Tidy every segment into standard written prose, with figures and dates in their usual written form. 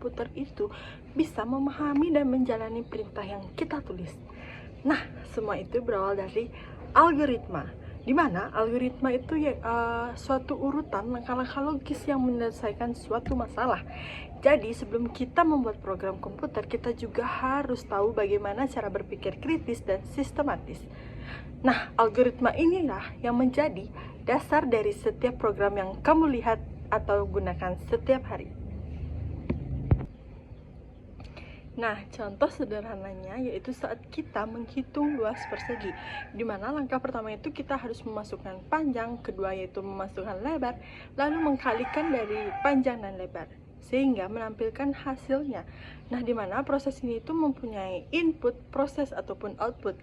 komputer itu bisa memahami dan menjalani perintah yang kita tulis. Nah, semua itu berawal dari algoritma, di mana algoritma itu suatu urutan langkah-langkah logis yang menyelesaikan suatu masalah. Jadi, sebelum kita membuat program komputer, kita juga harus tahu bagaimana cara berpikir kritis dan sistematis. Nah, algoritma inilah yang menjadi dasar dari setiap program yang kamu lihat atau gunakan setiap hari. Nah, contoh sederhananya yaitu saat kita menghitung luas persegi, di mana langkah pertama itu kita harus memasukkan panjang, kedua yaitu memasukkan lebar, lalu mengkalikan dari panjang dan lebar, sehingga menampilkan hasilnya. Nah, di mana proses ini itu mempunyai input, proses, ataupun output.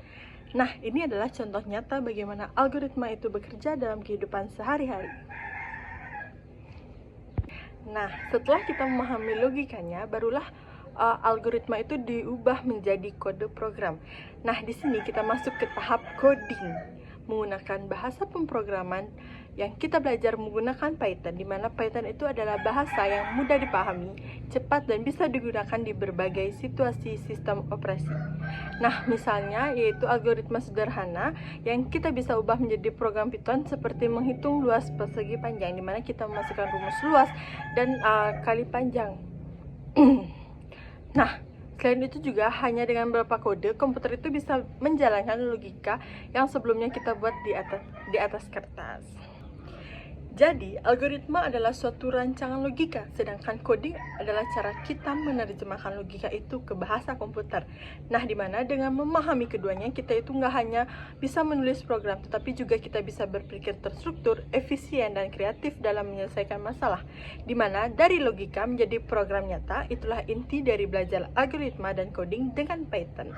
Nah, ini adalah contoh nyata bagaimana algoritma itu bekerja dalam kehidupan sehari-hari. Nah, setelah kita memahami logikanya, barulah algoritma itu diubah menjadi kode program. Nah, di sini kita masuk ke tahap coding menggunakan bahasa pemrograman yang kita belajar menggunakan Python, di mana Python itu adalah bahasa yang mudah dipahami, cepat, dan bisa digunakan di berbagai situasi sistem operasi. Nah, misalnya yaitu algoritma sederhana yang kita bisa ubah menjadi program Python seperti menghitung luas persegi panjang, di mana kita memasukkan rumus luas dan kali panjang. Nah, selain itu juga hanya dengan beberapa kode, komputer itu bisa menjalankan logika yang sebelumnya kita buat di atas kertas. Jadi, algoritma adalah suatu rancangan logika, sedangkan coding adalah cara kita menerjemahkan logika itu ke bahasa komputer. Nah, dimana dengan memahami keduanya, kita itu nggak hanya bisa menulis program, tetapi juga kita bisa berpikir terstruktur, efisien, dan kreatif dalam menyelesaikan masalah. Dimana dari logika menjadi program nyata, itulah inti dari belajar algoritma dan coding dengan Python.